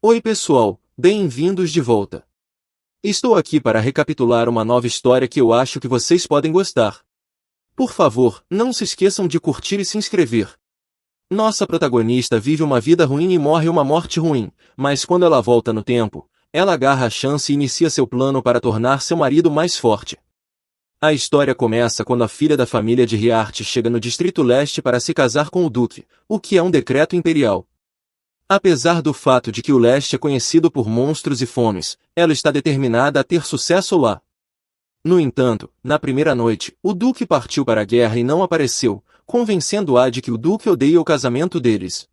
Oi pessoal, bem-vindos de volta. Estou aqui para recapitular uma nova história que eu acho que vocês podem gostar. Por favor, não se esqueçam de curtir e se inscrever. Nossa protagonista vive uma vida ruim e morre uma morte ruim, mas quando ela volta no tempo, ela agarra a chance e inicia seu plano para tornar seu marido mais forte. A história começa quando a filha da família de Riart chega no Distrito Leste para se casar com o Duque, o que é um decreto imperial. Apesar do fato de que o Leste é conhecido por monstros e fomes, ela está determinada a ter sucesso lá. No entanto, na primeira noite, o Duque partiu para a guerra e não apareceu, convencendo-a de que o Duque odeia o casamento deles.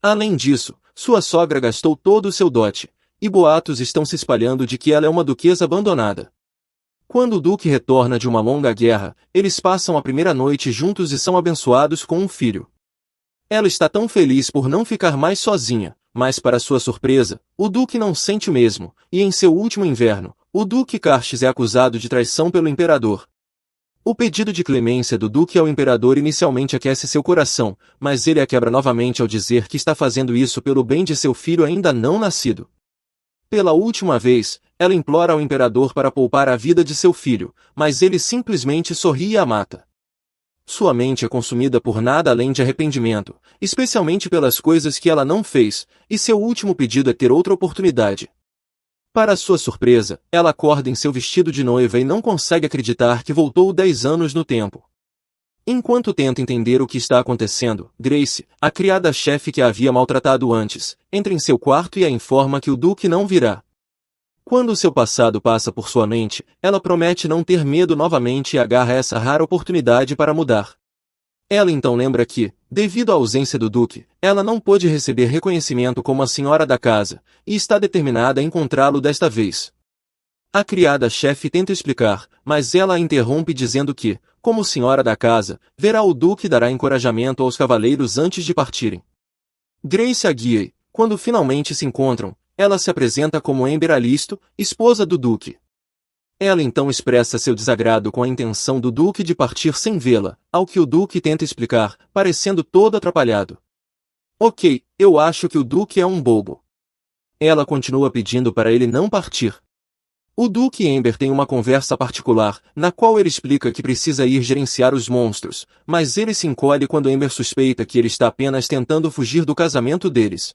Além disso, sua sogra gastou todo o seu dote, e boatos estão se espalhando de que ela é uma duquesa abandonada. Quando o Duque retorna de uma longa guerra, eles passam a primeira noite juntos e são abençoados com um filho. Ela está tão feliz por não ficar mais sozinha, mas para sua surpresa, o Duque não sente o mesmo, e em seu último inverno, o Duque Karxes é acusado de traição pelo imperador. O pedido de clemência do Duque ao imperador inicialmente aquece seu coração, mas ele a quebra novamente ao dizer que está fazendo isso pelo bem de seu filho ainda não nascido. Pela última vez, ela implora ao imperador para poupar a vida de seu filho, mas ele simplesmente sorri e a mata. Sua mente é consumida por nada além de arrependimento, especialmente pelas coisas que ela não fez, e seu último pedido é ter outra oportunidade. Para sua surpresa, ela acorda em seu vestido de noiva e não consegue acreditar que voltou 10 anos no tempo. Enquanto tenta entender o que está acontecendo, Grace, a criada-chefe que a havia maltratado antes, entra em seu quarto e a informa que o Duque não virá. Quando seu passado passa por sua mente, ela promete não ter medo novamente e agarra essa rara oportunidade para mudar. Ela então lembra que, devido à ausência do Duque, ela não pôde receber reconhecimento como a senhora da casa, e está determinada a encontrá-lo desta vez. A criada-chefe tenta explicar, mas ela a interrompe dizendo que, como senhora da casa, verá o Duque e dará encorajamento aos cavaleiros antes de partirem. Grace a guia e, quando finalmente se encontram, ela se apresenta como Ember Alisto, esposa do Duque. Ela então expressa seu desagrado com a intenção do Duque de partir sem vê-la, ao que o Duque tenta explicar, parecendo todo atrapalhado. Ok, eu acho que o Duque é um bobo. Ela continua pedindo para ele não partir. O Duque e Ember têm uma conversa particular, na qual ele explica que precisa ir gerenciar os monstros, mas ele se encolhe quando Ember suspeita que ele está apenas tentando fugir do casamento deles.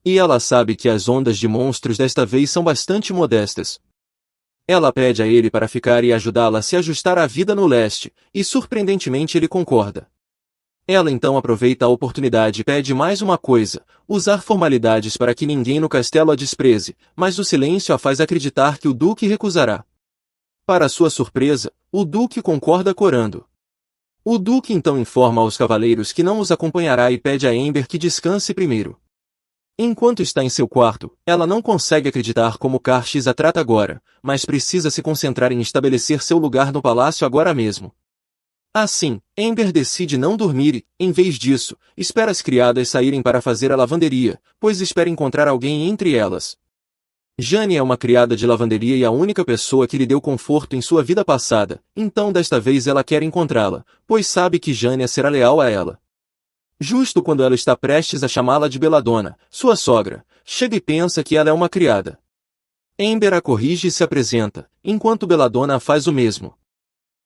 E ela sabe que as ondas de monstros desta vez são bastante modestas. Ela pede a ele para ficar e ajudá-la a se ajustar à vida no leste, e surpreendentemente ele concorda. Ela então aproveita a oportunidade e pede mais uma coisa, usar formalidades para que ninguém no castelo a despreze, mas o silêncio a faz acreditar que o Duque recusará. Para sua surpresa, o Duque concorda corando. O Duque então informa aos cavaleiros que não os acompanhará e pede a Ember que descanse primeiro. Enquanto está em seu quarto, ela não consegue acreditar como Karxes a trata agora, mas precisa se concentrar em estabelecer seu lugar no palácio agora mesmo. Assim, Ember decide não dormir e, em vez disso, espera as criadas saírem para fazer a lavanderia, pois espera encontrar alguém entre elas. Jane é uma criada de lavanderia e a única pessoa que lhe deu conforto em sua vida passada, então desta vez ela quer encontrá-la, pois sabe que Jane será leal a ela. Justo quando ela está prestes a chamá-la de Belladonna, sua sogra, chega e pensa que ela é uma criada. Ember a corrige e se apresenta, enquanto Belladonna faz o mesmo.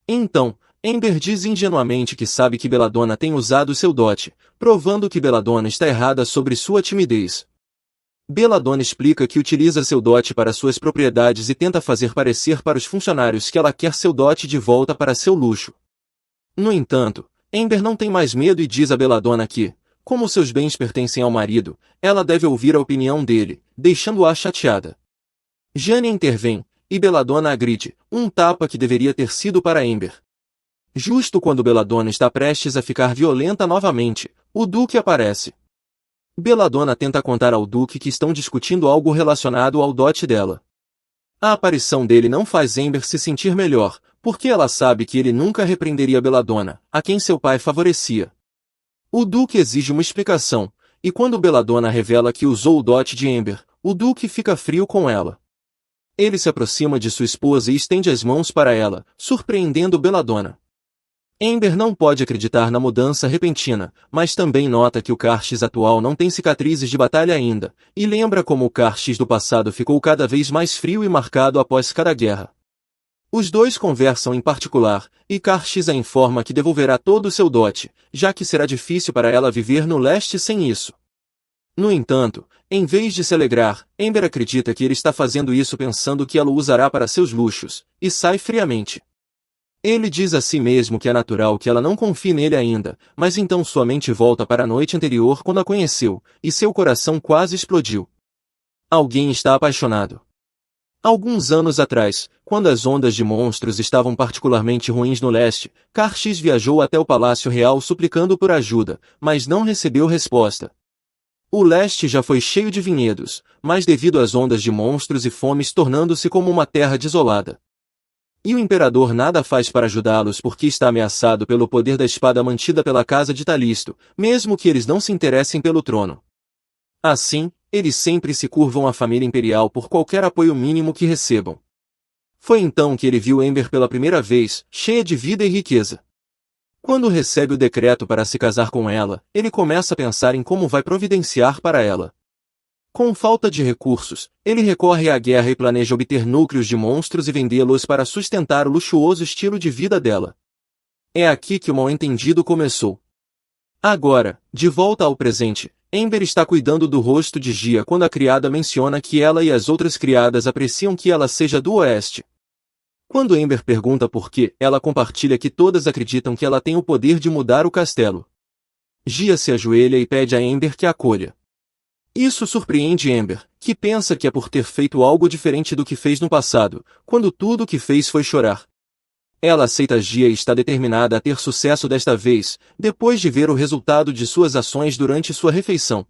Então, Ember diz ingenuamente que sabe que Belladonna tem usado seu dote, provando que Belladonna está errada sobre sua timidez. Belladonna explica que utiliza seu dote para suas propriedades e tenta fazer parecer para os funcionários que ela quer seu dote de volta para seu luxo. No entanto, Ember não tem mais medo e diz a Belladonna que, como seus bens pertencem ao marido, ela deve ouvir a opinião dele, deixando-a chateada. Jane intervém, e Belladonna agride, um tapa que deveria ter sido para Ember. Justo quando Belladonna está prestes a ficar violenta novamente, o Duque aparece. Belladonna tenta contar ao Duque que estão discutindo algo relacionado ao dote dela. A aparição dele não faz Ember se sentir melhor, porque ela sabe que ele nunca repreenderia Belladonna, a quem seu pai favorecia. O Duque exige uma explicação, e quando Belladonna revela que usou o dote de Ember, o Duque fica frio com ela. Ele se aproxima de sua esposa e estende as mãos para ela, surpreendendo Belladonna. Amber não pode acreditar na mudança repentina, mas também nota que o Karx atual não tem cicatrizes de batalha ainda, e lembra como o Karx do passado ficou cada vez mais frio e marcado após cada guerra. Os dois conversam em particular, e Karx a informa que devolverá todo o seu dote, já que será difícil para ela viver no leste sem isso. No entanto, em vez de se alegrar, Amber acredita que ele está fazendo isso pensando que ela o usará para seus luxos, e sai friamente. Ele diz a si mesmo que é natural que ela não confie nele ainda, mas então sua mente volta para a noite anterior quando a conheceu, e seu coração quase explodiu. Alguém está apaixonado. Alguns anos atrás, quando as ondas de monstros estavam particularmente ruins no leste, Karx viajou até o Palácio Real suplicando por ajuda, mas não recebeu resposta. O leste já foi cheio de vinhedos, mas devido às ondas de monstros e fomes tornando-se como uma terra desolada. E o imperador nada faz para ajudá-los porque está ameaçado pelo poder da espada mantida pela casa de Talisto, mesmo que eles não se interessem pelo trono. Assim, eles sempre se curvam à família imperial por qualquer apoio mínimo que recebam. Foi então que ele viu Amber pela primeira vez, cheia de vida e riqueza. Quando recebe o decreto para se casar com ela, ele começa a pensar em como vai providenciar para ela. Com falta de recursos, ele recorre à guerra e planeja obter núcleos de monstros e vendê-los para sustentar o luxuoso estilo de vida dela. É aqui que o mal-entendido começou. Agora, de volta ao presente, Amber está cuidando do rosto de Gia quando a criada menciona que ela e as outras criadas apreciam que ela seja do Oeste. Quando Amber pergunta por quê, ela compartilha que todas acreditam que ela tem o poder de mudar o castelo. Gia se ajoelha e pede a Amber que a acolha. Isso surpreende Amber, que pensa que é por ter feito algo diferente do que fez no passado, quando tudo o que fez foi chorar. Ela aceita Gia e está determinada a ter sucesso desta vez, depois de ver o resultado de suas ações durante sua refeição.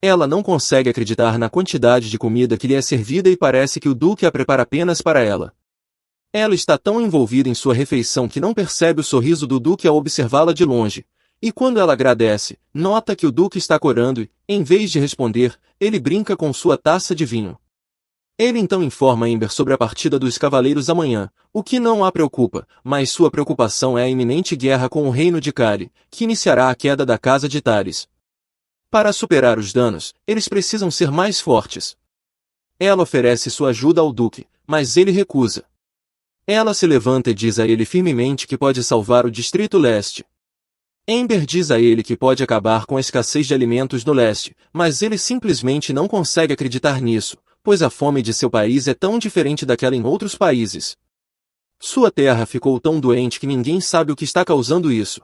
Ela não consegue acreditar na quantidade de comida que lhe é servida e parece que o Duque a prepara apenas para ela. Ela está tão envolvida em sua refeição que não percebe o sorriso do Duque ao observá-la de longe. E quando ela agradece, nota que o Duque está corando e, em vez de responder, ele brinca com sua taça de vinho. Ele então informa Amber sobre a partida dos cavaleiros amanhã, o que não a preocupa, mas sua preocupação é a iminente guerra com o reino de Kali, que iniciará a queda da casa de Taris. Para superar os danos, eles precisam ser mais fortes. Ela oferece sua ajuda ao Duque, mas ele recusa. Ela se levanta e diz a ele firmemente que pode salvar o Distrito Leste. Amber diz a ele que pode acabar com a escassez de alimentos no leste, mas ele simplesmente não consegue acreditar nisso, pois a fome de seu país é tão diferente daquela em outros países. Sua terra ficou tão doente que ninguém sabe o que está causando isso.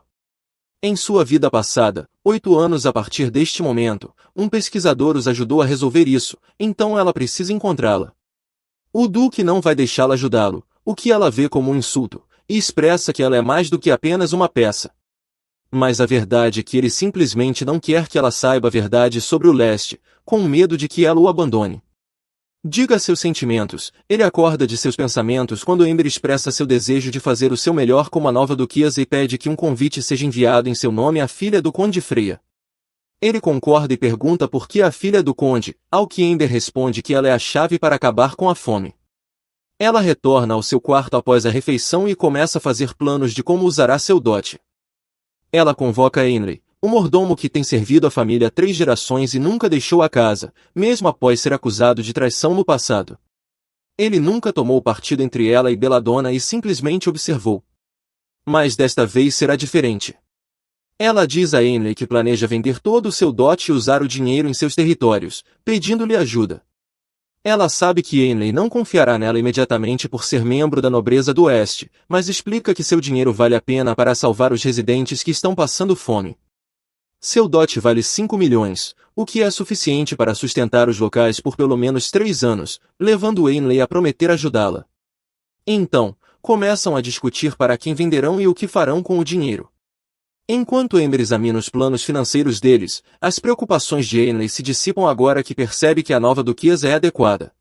Em sua vida passada, 8 anos a partir deste momento, um pesquisador os ajudou a resolver isso, então ela precisa encontrá-la. O Duque não vai deixá-la ajudá-lo, o que ela vê como um insulto, e expressa que ela é mais do que apenas uma peça. Mas a verdade é que ele simplesmente não quer que ela saiba a verdade sobre o leste, com medo de que ela o abandone. Diga seus sentimentos, ele acorda de seus pensamentos quando Amber expressa seu desejo de fazer o seu melhor como a nova duquesa e pede que um convite seja enviado em seu nome à filha do Conde Freya. Ele concorda e pergunta por que a filha do Conde, ao que Amber responde que ela é a chave para acabar com a fome. Ela retorna ao seu quarto após a refeição e começa a fazer planos de como usará seu dote. Ela convoca Henry, o mordomo que tem servido a família há 3 gerações e nunca deixou a casa, mesmo após ser acusado de traição no passado. Ele nunca tomou partido entre ela e Belladonna e simplesmente observou. Mas desta vez será diferente. Ela diz a Henry que planeja vender todo o seu dote e usar o dinheiro em seus territórios, pedindo-lhe ajuda. Ela sabe que Henry não confiará nela imediatamente por ser membro da nobreza do Oeste, mas explica que seu dinheiro vale a pena para salvar os residentes que estão passando fome. Seu dote vale 5 milhões, o que é suficiente para sustentar os locais por pelo menos 3 anos, levando Henry a prometer ajudá-la. Então, começam a discutir para quem venderão e o que farão com o dinheiro. Enquanto Amber examina os planos financeiros deles, as preocupações de Henry se dissipam agora que percebe que a nova duquesa é adequada.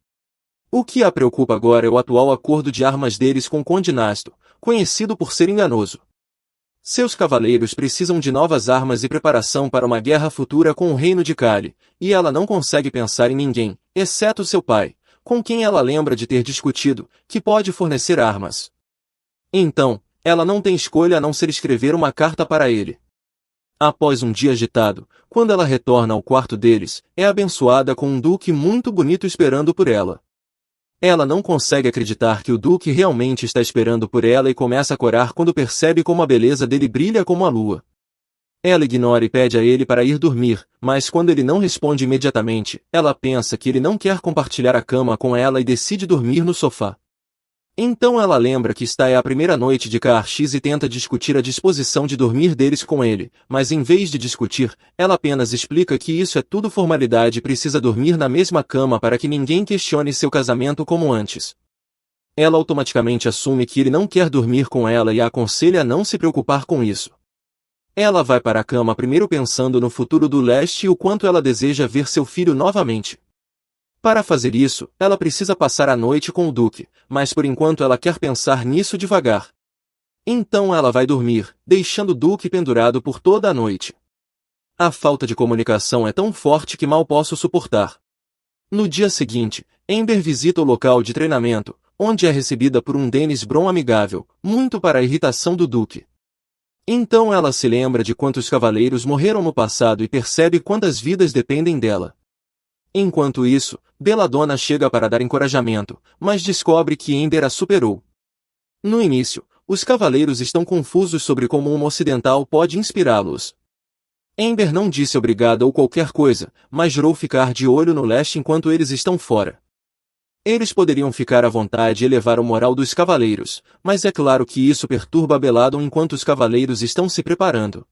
O que a preocupa agora é o atual acordo de armas deles com o Conde Nasto, conhecido por ser enganoso. Seus cavaleiros precisam de novas armas e preparação para uma guerra futura com o reino de Kali, e ela não consegue pensar em ninguém, exceto seu pai, com quem ela lembra de ter discutido, que pode fornecer armas. Então, Ela não tem escolha a não ser escrever uma carta para ele. Após um dia agitado, quando ela retorna ao quarto deles, é abençoada com um duque muito bonito esperando por ela. Ela não consegue acreditar que o duque realmente está esperando por ela e começa a corar quando percebe como a beleza dele brilha como a lua. Ela ignora e pede a ele para ir dormir, mas quando ele não responde imediatamente, ela pensa que ele não quer compartilhar a cama com ela e decide dormir no sofá. Então ela lembra que esta é a primeira noite de KRX e tenta discutir a disposição de dormir deles com ele, mas em vez de discutir, ela apenas explica que isso é tudo formalidade e precisa dormir na mesma cama para que ninguém questione seu casamento como antes. Ela automaticamente assume que ele não quer dormir com ela e a aconselha a não se preocupar com isso. Ela vai para a cama primeiro pensando no futuro do leste e o quanto ela deseja ver seu filho novamente. Para fazer isso, ela precisa passar a noite com o Duque, mas por enquanto ela quer pensar nisso devagar. Então ela vai dormir, deixando o Duque pendurado por toda a noite. A falta de comunicação é tão forte que mal posso suportar. No dia seguinte, Amber visita o local de treinamento, onde é recebida por um Dennis Bron amigável, muito para a irritação do Duque. Então ela se lembra de quantos cavaleiros morreram no passado e percebe quantas vidas dependem dela. Enquanto isso, Belladonna chega para dar encorajamento, mas descobre que Amber a superou. No início, os cavaleiros estão confusos sobre como uma ocidental pode inspirá-los. Amber não disse obrigada ou qualquer coisa, mas jurou ficar de olho no leste enquanto eles estão fora. Eles poderiam ficar à vontade e elevar o moral dos cavaleiros, mas é claro que isso perturba Belladonna enquanto os cavaleiros estão se preparando.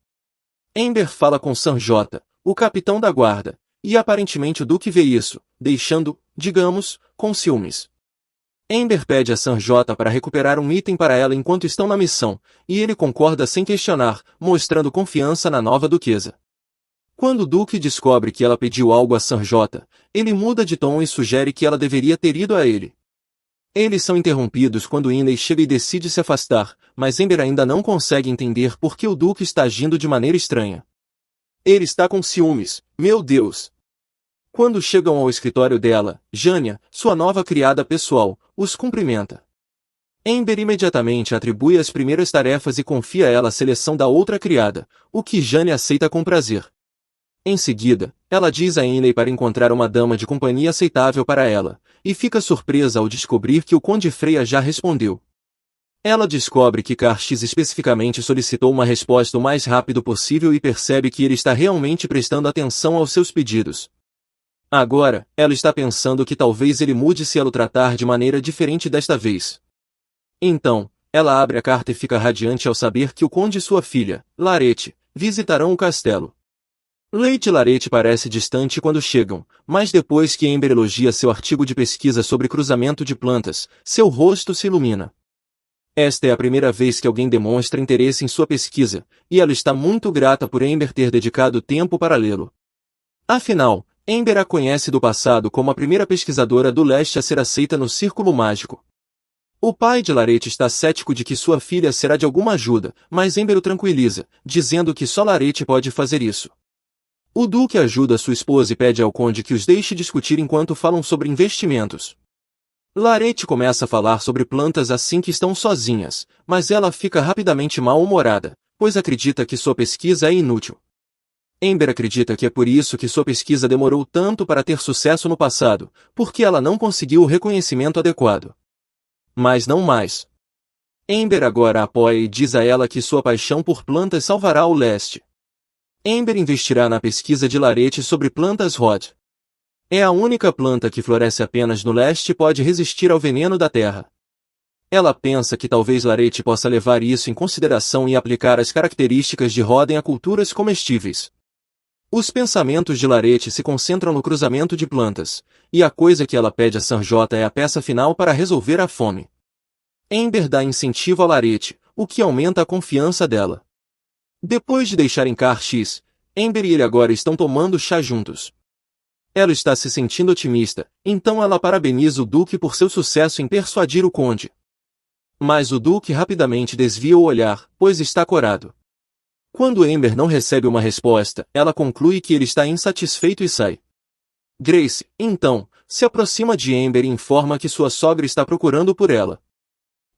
Amber fala com Sanjota, o capitão da guarda, e aparentemente o Duque vê isso, deixando, digamos, com ciúmes. Amber pede a Sanjota para recuperar um item para ela enquanto estão na missão, e ele concorda sem questionar, mostrando confiança na nova duquesa. Quando o Duque descobre que ela pediu algo a Sanjota, ele muda de tom e sugere que ela deveria ter ido a ele. Eles são interrompidos quando Inley chega e decide se afastar, mas Amber ainda não consegue entender por que o Duque está agindo de maneira estranha. Ele está com ciúmes, meu Deus! Quando chegam ao escritório dela, Jania, sua nova criada pessoal, os cumprimenta. Amber imediatamente atribui as primeiras tarefas e confia a ela a seleção da outra criada, o que Jania aceita com prazer. Em seguida, ela diz a Inley para encontrar uma dama de companhia aceitável para ela, e fica surpresa ao descobrir que o Conde Freya já respondeu. Ela descobre que KRX especificamente solicitou uma resposta o mais rápido possível e percebe que ele está realmente prestando atenção aos seus pedidos. Agora, ela está pensando que talvez ele mude se ela o tratar de maneira diferente desta vez. Então, ela abre a carta e fica radiante ao saber que o conde e sua filha, Larete, visitarão o castelo. Lady Larete parece distante quando chegam, mas depois que Amber elogia seu artigo de pesquisa sobre cruzamento de plantas, seu rosto se ilumina. Esta é a primeira vez que alguém demonstra interesse em sua pesquisa, e ela está muito grata por Amber ter dedicado tempo para lê-lo. Afinal, Amber a conhece do passado como a primeira pesquisadora do leste a ser aceita no Círculo Mágico. O pai de Larete está cético de que sua filha será de alguma ajuda, mas Amber o tranquiliza, dizendo que só Larete pode fazer isso. O Duque ajuda sua esposa e pede ao conde que os deixe discutir enquanto falam sobre investimentos. Larete começa a falar sobre plantas assim que estão sozinhas, mas ela fica rapidamente mal-humorada, pois acredita que sua pesquisa é inútil. Amber acredita que é por isso que sua pesquisa demorou tanto para ter sucesso no passado, porque ela não conseguiu o reconhecimento adequado. Mas não mais. Amber agora a apoia e diz a ela que sua paixão por plantas salvará o leste. Amber investirá na pesquisa de Larete sobre plantas Rod. É a única planta que floresce apenas no leste e pode resistir ao veneno da terra. Ela pensa que talvez Larete possa levar isso em consideração e aplicar as características de Roden a culturas comestíveis. Os pensamentos de Larete se concentram no cruzamento de plantas, e a coisa que ela pede a Sanjota é a peça final para resolver a fome. Amber dá incentivo a Larete, o que aumenta a confiança dela. Depois de deixarem KRX, Amber e ele agora estão tomando chá juntos. Ela está se sentindo otimista, então ela parabeniza o Duque por seu sucesso em persuadir o conde. Mas o Duque rapidamente desvia o olhar, pois está corado. Quando Amber não recebe uma resposta, ela conclui que ele está insatisfeito e sai. Grace, então, se aproxima de Amber e informa que sua sogra está procurando por ela.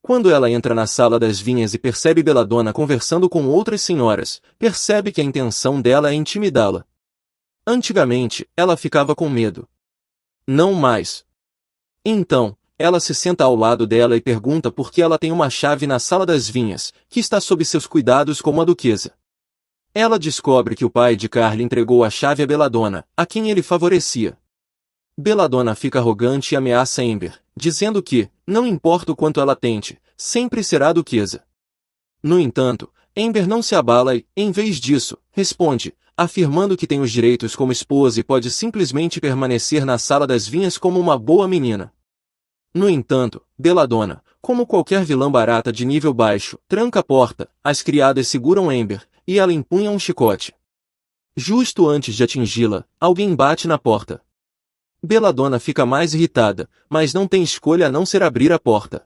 Quando ela entra na sala das vinhas e percebe Belladonna conversando com outras senhoras, percebe que a intenção dela é intimidá-la. Antigamente, ela ficava com medo. Não mais. Então, ela se senta ao lado dela e pergunta por que ela tem uma chave na sala das vinhas, que está sob seus cuidados como a duquesa. Ela descobre que o pai de Carly entregou a chave a Belladonna, a quem ele favorecia. Belladonna fica arrogante e ameaça Amber, dizendo que, não importa o quanto ela tente, sempre será a duquesa. No entanto, Amber não se abala e, em vez disso, responde, afirmando que tem os direitos como esposa e pode simplesmente permanecer na sala das vinhas como uma boa menina. No entanto, Belladonna, como qualquer vilã barata de nível baixo, tranca a porta, as criadas seguram Amber, e ela empunha um chicote. Justo antes de atingi-la, alguém bate na porta. Belladonna fica mais irritada, mas não tem escolha a não ser abrir a porta.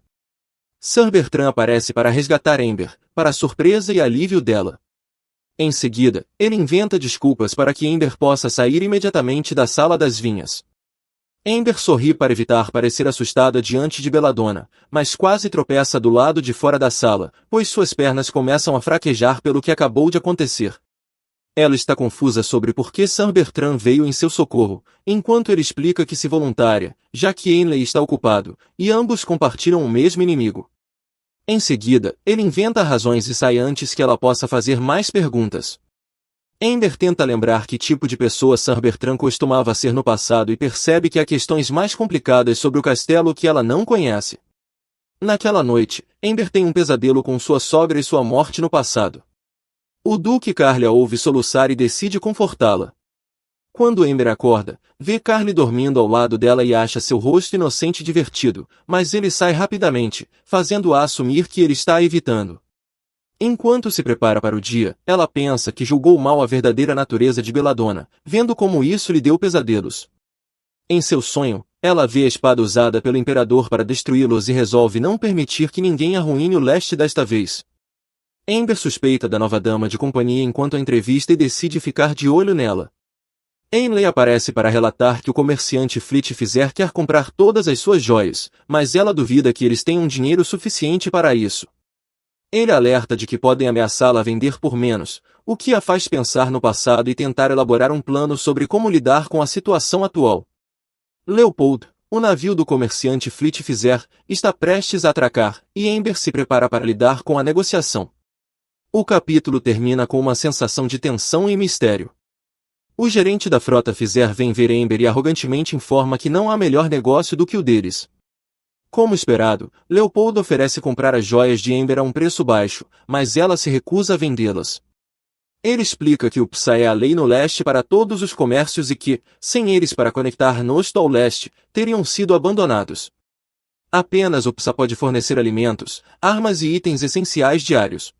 Sir Bertrand aparece para resgatar Amber, para a surpresa e alívio dela. Em seguida, ele inventa desculpas para que Amber possa sair imediatamente da sala das vinhas. Amber sorri para evitar parecer assustada diante de Belladonna, mas quase tropeça do lado de fora da sala, pois suas pernas começam a fraquejar pelo que acabou de acontecer. Ela está confusa sobre por que Sir Bertrand veio em seu socorro, enquanto ele explica que se voluntária, já que Ainley está ocupado, e ambos compartilham o mesmo inimigo. Em seguida, ele inventa razões e sai antes que ela possa fazer mais perguntas. Amber tenta lembrar que tipo de pessoa Sir Bertrand costumava ser no passado e percebe que há questões mais complicadas sobre o castelo que ela não conhece. Naquela noite, Amber tem um pesadelo com sua sogra e sua morte no passado. O Duque Carly a ouve soluçar e decide confortá-la. Quando Amber acorda, vê Carly dormindo ao lado dela e acha seu rosto inocente e divertido, mas ele sai rapidamente, fazendo-a assumir que ele está a evitando. Enquanto se prepara para o dia, ela pensa que julgou mal a verdadeira natureza de Belladonna, vendo como isso lhe deu pesadelos. Em seu sonho, ela vê a espada usada pelo imperador para destruí-los e resolve não permitir que ninguém arruine o leste desta vez. Amber suspeita da nova dama de companhia enquanto a entrevista e decide ficar de olho nela. Ainley aparece para relatar que o comerciante Fleet Fizer quer comprar todas as suas joias, mas ela duvida que eles tenham dinheiro suficiente para isso. Ele alerta de que podem ameaçá-la a vender por menos, o que a faz pensar no passado e tentar elaborar um plano sobre como lidar com a situação atual. Leopold, o navio do comerciante Fleet Fizer, está prestes a atracar, e Amber se prepara para lidar com a negociação. O capítulo termina com uma sensação de tensão e mistério. O gerente da frota Fizer vem ver Amber e arrogantemente informa que não há melhor negócio do que o deles. Como esperado, Leopold oferece comprar as joias de Amber a um preço baixo, mas ela se recusa a vendê-las. Ele explica que o PSA é a lei no leste para todos os comércios e que, sem eles para conectar Nosto ao leste, teriam sido abandonados. Apenas o PSA pode fornecer alimentos, armas e itens essenciais diários.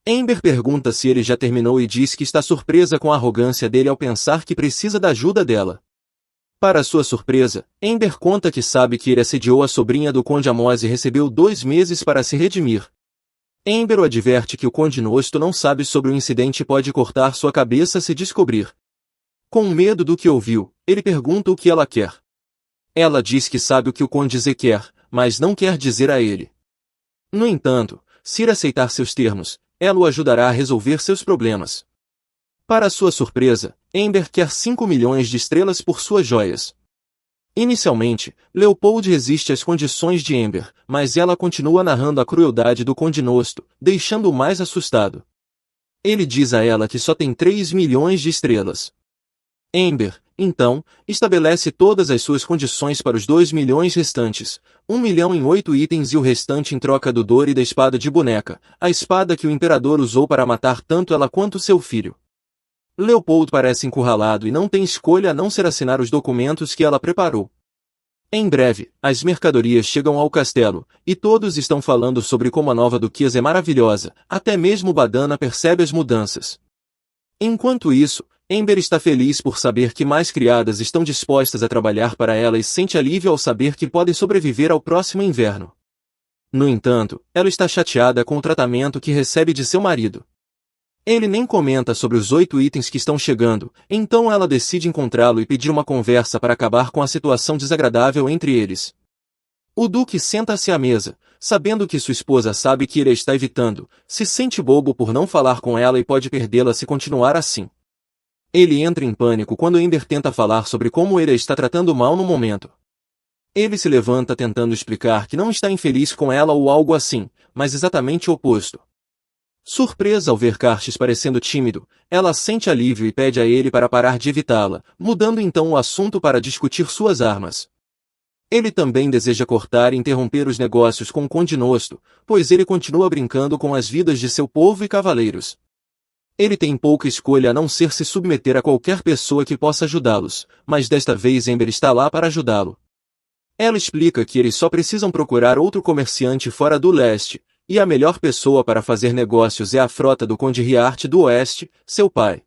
Amber pergunta se ele já terminou e diz que está surpresa com a arrogância dele ao pensar que precisa da ajuda dela. Para sua surpresa, Amber conta que sabe que ele assediou a sobrinha do Conde Amos e recebeu 2 meses para se redimir. Amber o adverte que o Conde Nosto não sabe sobre o incidente e pode cortar sua cabeça se descobrir. Com medo do que ouviu, ele pergunta o que ela quer. Ela diz que sabe o que o Conde Z quer, mas não quer dizer a ele. No entanto, se ele aceitar seus termos, ela o ajudará a resolver seus problemas. Para sua surpresa, Amber quer 5 milhões de estrelas por suas joias. Inicialmente, Leopold resiste às condições de Amber, mas ela continua narrando a crueldade do Conde Nosto, deixando-o mais assustado. Ele diz a ela que só tem 3 milhões de estrelas. Amber, então, estabelece todas as suas condições para os 2 milhões restantes, 1 milhão em 8 itens e o restante em troca do Dor e da espada de boneca, a espada que o imperador usou para matar tanto ela quanto seu filho. Leopold parece encurralado e não tem escolha a não ser assinar os documentos que ela preparou. Em breve, as mercadorias chegam ao castelo, e todos estão falando sobre como a nova duquesa é maravilhosa, até mesmo Badana percebe as mudanças. Enquanto isso, Amber está feliz por saber que mais criadas estão dispostas a trabalhar para ela e sente alívio ao saber que podem sobreviver ao próximo inverno. No entanto, ela está chateada com o tratamento que recebe de seu marido. Ele nem comenta sobre os 8 itens que estão chegando, então ela decide encontrá-lo e pedir uma conversa para acabar com a situação desagradável entre eles. O Duque senta-se à mesa, sabendo que sua esposa sabe que ele a está evitando, se sente bobo por não falar com ela e pode perdê-la se continuar assim. Ele entra em pânico quando Amber tenta falar sobre como ele a está tratando mal no momento. Ele se levanta tentando explicar que não está infeliz com ela ou algo assim, mas exatamente o oposto. Surpresa ao ver Curtis parecendo tímido, ela sente alívio e pede a ele para parar de evitá-la, mudando então o assunto para discutir suas armas. Ele também deseja cortar e interromper os negócios com o Conde Nosto, pois ele continua brincando com as vidas de seu povo e cavaleiros. Ele tem pouca escolha a não ser se submeter a qualquer pessoa que possa ajudá-los, mas desta vez Amber está lá para ajudá-lo. Ela explica que eles só precisam procurar outro comerciante fora do leste, e a melhor pessoa para fazer negócios é a frota do Conde Riart do Oeste, seu pai.